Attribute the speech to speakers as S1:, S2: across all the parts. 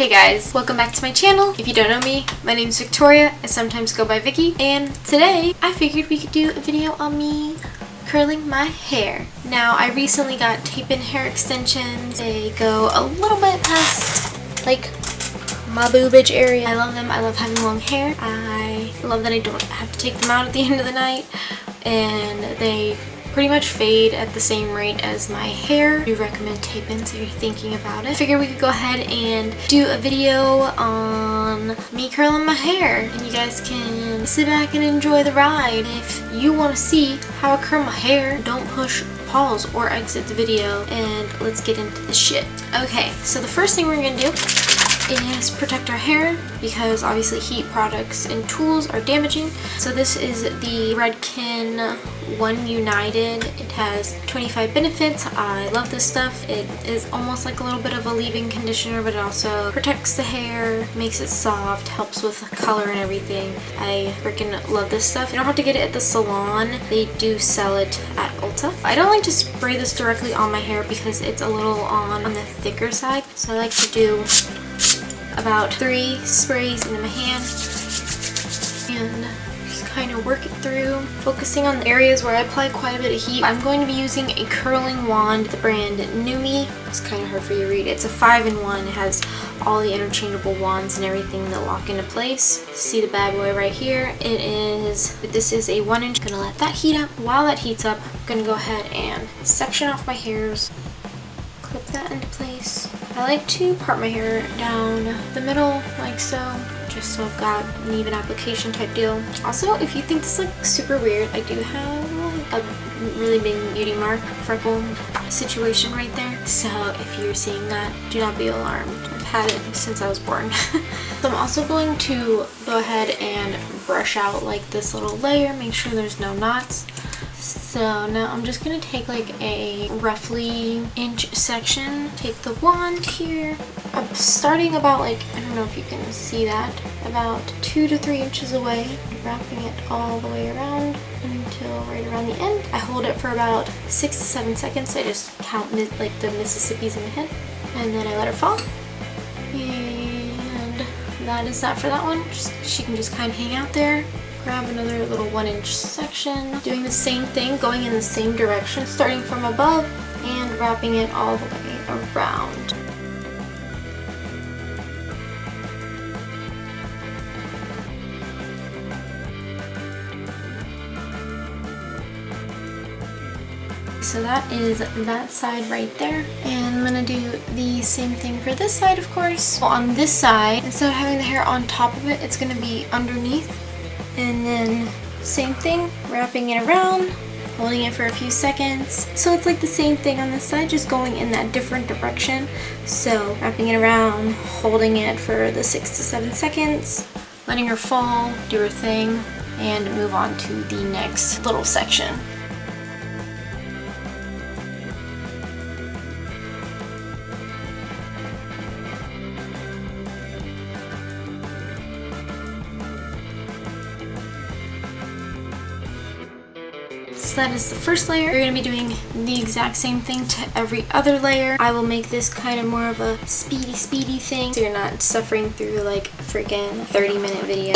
S1: Hey guys, welcome back to my channel. If you don't know me, my name's Victoria. I sometimes go by Vicky, and today I figured we could do a video on me curling my hair. Now, I recently got tape-in hair extensions. They go a little bit past like my boobage area. I love them. I love having long hair. I love that I don't have to take them out at the end of the night, and they pretty much fade at the same rate as my hair. I do recommend tape-ins if you're thinking about it. I figured we could go ahead and do a video on me curling my hair, and you guys can sit back and enjoy the ride. If you want to see how I curl my hair, don't push pause or exit the video, and let's get into the shit. Okay, so the first thing we're gonna do is protect our hair, because obviously heat products and tools are damaging. So this is the Redken One United. It has 25 benefits. I love this stuff. It is almost like a little bit of a leave-in conditioner, but it also protects the hair, makes it soft, helps with color and everything. I freaking love this stuff. You don't have to get it at the salon. They do sell it at Ulta. I don't like to spray this directly on my hair because it's a little on the thicker side. So I like to do about 3 sprays into my hand and just kind of work it through, focusing on the areas where I apply quite a bit of heat. I'm going to be using a curling wand, the brand NuMe. It's kind of hard for you to read. It's a 5-in-1. It has all the interchangeable wands and everything that lock into place. See the bad boy right here? This is a 1-inch. I'm gonna let that heat up. While that heats up, I'm gonna go ahead and section off my hairs, clip that into place. I like to part my hair down the middle like so, just so I've got an even application type deal. Also, if you think this looks super weird, I do have a really big beauty mark freckle situation right there. So if you're seeing that, do not be alarmed. I've had it since I was born. So I'm also going to go ahead and brush out like this little layer, make sure there's no knots. So now I'm just going to take like a roughly inch section, take the wand here. I'm starting about like, I don't know if you can see that, about 2 to 3 inches away, wrapping it all the way around until right around the end. I hold it for about 6 to 7 seconds. I just count like the Mississippis in my head, and then I let her fall. And that is that for that one. She can just kind of hang out there. Grab another little 1-inch section, doing the same thing, going in the same direction, starting from above and wrapping it all the way around. So that is that side right there, and I'm gonna do the same thing for this side, of course. So on this side, instead of having the hair on top of it, it's gonna be underneath. And then same thing, wrapping it around, holding it for a few seconds. So it's like the same thing on this side, just going in that different direction. So wrapping it around, holding it for the 6 to 7 seconds, letting her fall, do her thing, and move on to the next little section. So that is the first layer. You're going to be doing the exact same thing to every other layer. I will make this kind of more of a speedy thing, so you're not suffering through like a freaking 30-minute video.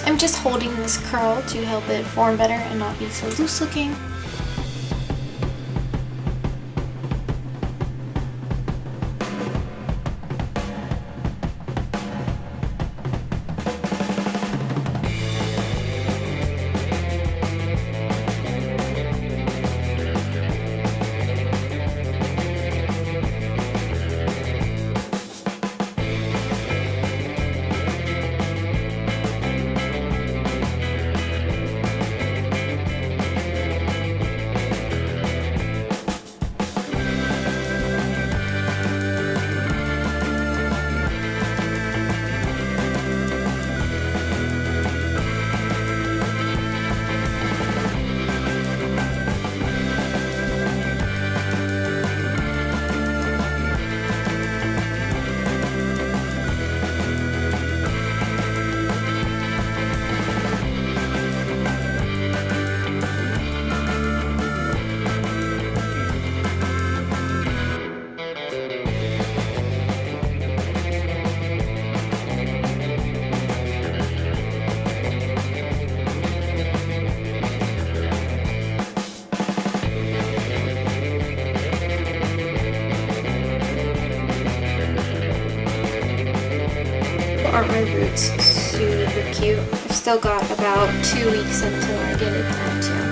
S1: I'm just holding this curl to help it form better and not be so loose looking. Aren't my roots super cute? I've still got about 2 weeks until I get it done too.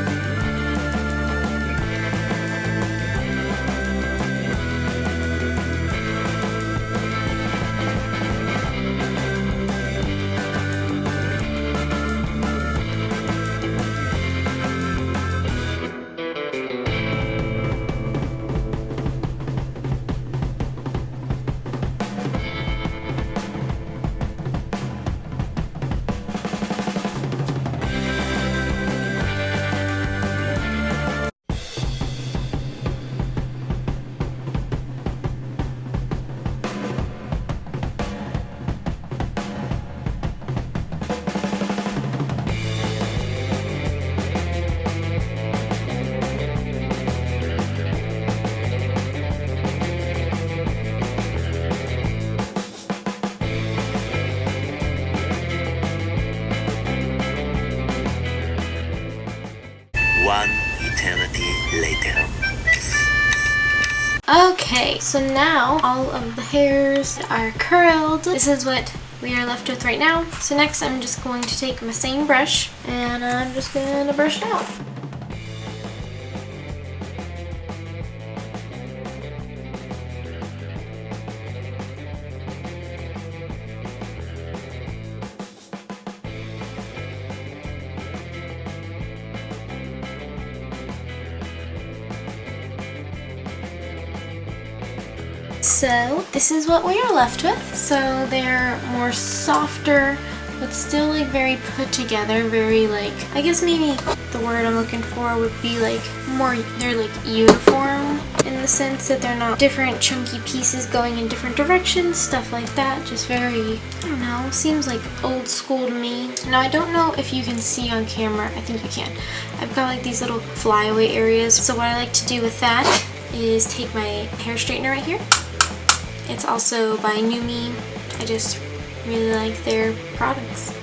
S2: One eternity later.
S1: Okay, so now all of the hairs are curled. This is what we are left with right now. So next I'm just going to take my same brush and I'm just going to brush it out. So this is what we are left with. So they're more softer, but still like very put together, very like, I guess maybe the word I'm looking for would be like more, they're like uniform in the sense that they're not different chunky pieces going in different directions, stuff like that. Just very, I don't know, seems like old school to me. Now I don't know if you can see on camera, I think you can. I've got like these little flyaway areas. So what I like to do with that is take my hair straightener right here. It's also by NuMe. I just really like their products.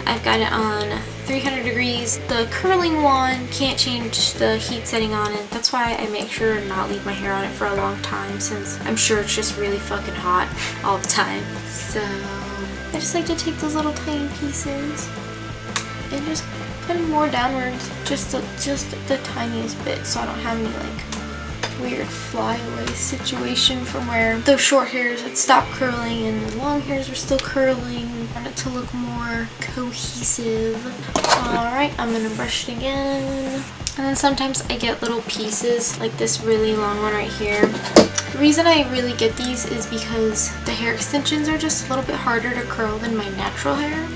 S1: I've got it on 300 degrees. The curling one can't change the heat setting on it. That's why I make sure to not leave my hair on it for a long time, since I'm sure it's just really fucking hot all the time. So I just like to take those little tiny pieces and just put them more downwards, just the tiniest bit, so I don't have any like weird flyaway situation from where those short hairs had stopped curling and the long hairs were still curling. I want it to look more cohesive. Alright, I'm gonna brush it again. And then sometimes I get little pieces like this really long one right here. The reason I really get these is because the hair extensions are just a little bit harder to curl than my natural hair.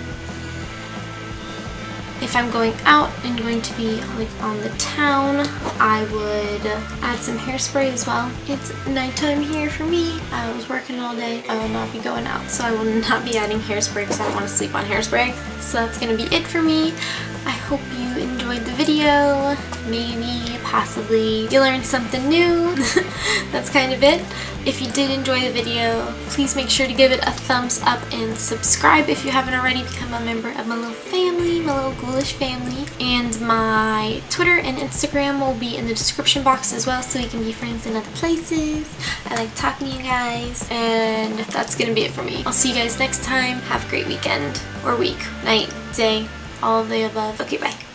S1: If I'm going out and going to be like on the town, I would add some hairspray as well. It's nighttime here for me. I was working all day. I will not be going out, so I will not be adding hairspray because I don't want to sleep on hairspray. So that's going to be it for me. I hope you enjoyed the video. Maybe possibly you learned something new. That's kind of it. If you did enjoy the video, please make sure to give it a thumbs up and subscribe if you haven't already. Become a member of my little family, my little ghoulish family. And my Twitter and Instagram will be in the description box as well, so we can be friends in other places. I like talking to you guys, and that's gonna be it for me. I'll see you guys next time. Have a great weekend, or week, night, day, all of the above. Okay, bye.